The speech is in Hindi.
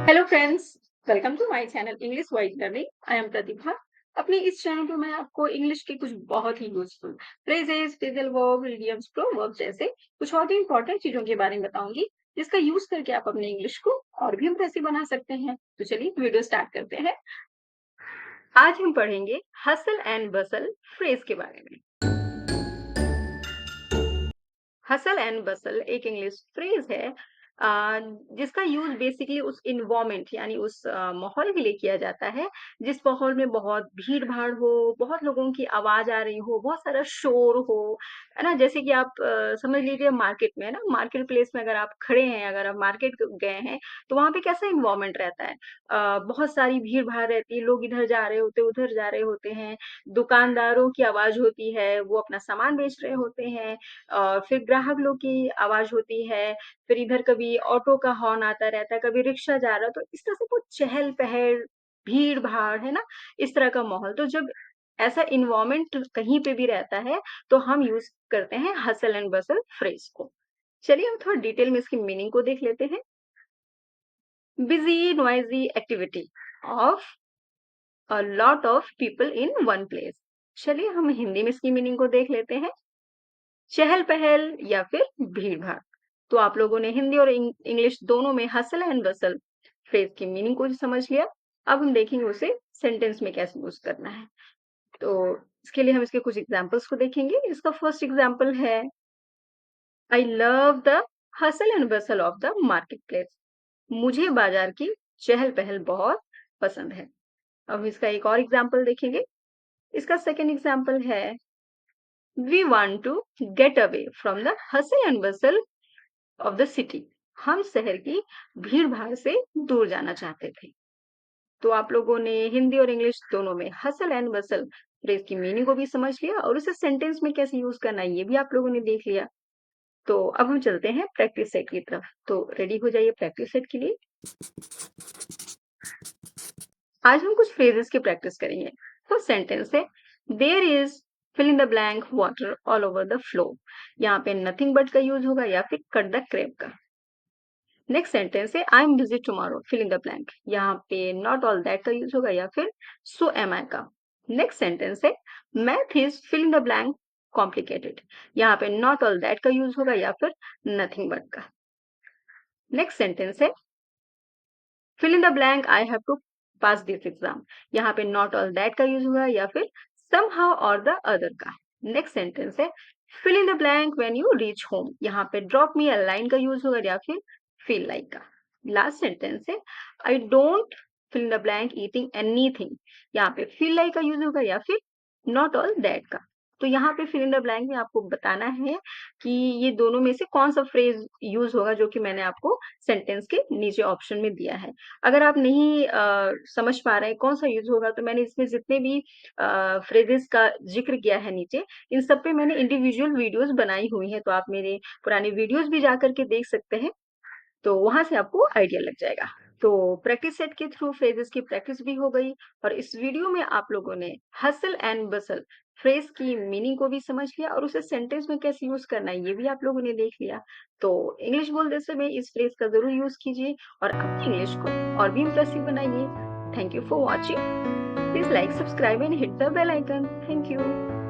Hello friends, welcome to my channel English wise learning. I am Pratibha. अपने इस चैनल पर मैं आपको इंग्लिश के कुछ बहुत ही useful phrases, phrasal verb, idioms, proverbs जैसे कुछ और भी इंपॉर्टेंट चीजों के बारे में बताऊंगी, जिसका यूज करके आप अपने इंग्लिश को और भी इम्प्रेसिव बना सकते हैं। तो चलिए वीडियो स्टार्ट करते हैं। आज हम पढ़ेंगे हसल एंड बसल फ्रेज के बारे में। हसल एंड बसल एक इंग्लिश फ्रेज है अ, जिसका यूज बेसिकली उस इन्वायरमेंट यानी उस माहौल के लिए किया जाता है जिस माहौल में बहुत भीड़ भाड़ हो, बहुत लोगों की आवाज आ रही हो, बहुत सारा शोर हो, है ना। जैसे कि आप समझ लीजिए मार्केट में, है ना, मार्केट प्लेस में अगर आप खड़े हैं, अगर आप मार्केट गए हैं, तो वहां पे कैसा इन्वायरमेंट रहता है। बहुत सारी भीड़ भाड़ रहती है, लोग इधर जा रहे होते, उधर जा रहे होते हैं, दुकानदारों की आवाज होती है, वो अपना सामान बेच रहे होते हैं, फिर ग्राहक लोग की आवाज होती है, फिर इधर कभी ऑटो का हॉर्न आता रहता है, कभी रिक्शा जा रहा है, तो इस तरह से वो चहल-पहल, भीड़-भाड़, है ना? इस तरह का माहौल। तो जब ऐसा एनवायरनमेंट कहीं पे भी रहता है, तो हम यूज़ करते हैं हसल एंड बसल फ्रेज़ को। चलिए हम थोड़ा डिटेल में इसकी मीनिंग को देख लेते हैं। Busy, noisy activity of a lot of people in one place. चलिए हम हिंदी में इसकी मीनिंग को देख लेते हैं। चहल-पहल या फिर भीड़-भाड़। तो आप लोगों ने हिंदी और इंग्लिश दोनों में हसल एंड बसल फ्रेज़ की मीनिंग को समझ लिया। अब हम देखेंगे उसे सेंटेंस में कैसे यूज़ करना है। तो इसके लिए हम इसके कुछ एग्ज़ाम्पल्स को देखेंगे। इसका फर्स्ट एग्ज़ाम्पल है, I love the hustle and bustle of the market place. मुझे बाजार की चहल-पहल बहुत पसंद है। अब इसका एक और एग्ज़ाम्पल देखेंगे। इसका सेकंड एग्ज़ाम्पल है, we want to get away from the hustle and bustle of the city. हम शहर की भीड़-भाड़ से दूर जाना चाहते थे। तो आप लोगों ने हिंदी और इंग्लिश दोनों में हसल एंड बसल फ्रेज की मीनिंग को भी समझ लिया और उसे सेंटेंस में कैसे यूज करना है ये भी आप लोगों ने देख लिया। तो अब हम चलते हैं प्रैक्टिस सेट की तरफ। तो रेडी हो जाइए प्रैक्टिस सेट के लिए। आज हम कुछ फ्रेजेस की प्रैक्टिस करेंगे। तो सेंटेंस है, there is fill in the blank water all over the floor. यहाँ पे नथिंग बट का यूज होगा या फिर कट द क्रैप का। नेक्स्ट सेंटेंस है, I am busy tomorrow fill in the blank. यहाँ पे नॉट ऑल दैट का यूज होगा या फिर सो एम आई का। नेक्स्ट सेंटेंस है, math is fill in the blank complicated. यहाँ पे नॉट ऑल दैट का यूज होगा या फिर नथिंग बट का। नेक्स्ट सेंटेंस है, fill in the blank I have to pass this exam. यहाँ पे नॉट ऑल दैट का यूज होगा या फिर समहाउ और द अदर का। नेक्स्ट सेंटेंस है, fill in the blank when you reach home. यहाँ पे ड्रॉप मी अ लाइन का यूज होगा या फिर फील लाइक का। लास्ट सेंटेंस है, I don't fill in the blank eating anything. यहाँ पे फील लाइक का यूज होगा या फिर नॉट ऑल दैट का। तो यहाँ पे फिल इन द ब्लैंक में आपको बताना है कि ये दोनों में से कौन सा फ्रेज यूज होगा जो कि मैंने आपको सेंटेंस के नीचे ऑप्शन में दिया है। अगर आप नहीं समझ पा रहे हैं कौन सा यूज होगा, तो मैंने इसमें जितने भी फ्रेजेस का जिक्र किया है नीचे, इन सब पे मैंने इंडिविजुअल वीडियोस बनाई हुई हैं, तो आप मेरे पुराने वीडियोस भी जा करके देख सकते हैं। तो वहां से आपको आइडिया लग जाएगा। तो प्रैक्टिस सेट के थ्रू फ्रेजेस की प्रैक्टिस भी हो गई और इस वीडियो में आप लोगों ने हसल एंड बसल फ्रेज की मीनिंग को भी समझ लिया और उसे सेंटेंस में कैसे यूज करना है ये भी आप लोगों ने देख लिया। तो इंग्लिश बोलते समय इस फ्रेज का जरूर यूज कीजिए और अपनी इंग्लिश को और भी इंप्रेसिव बनाइए। Thank you for watching. Please like, subscribe and hit the bell icon. Thank you.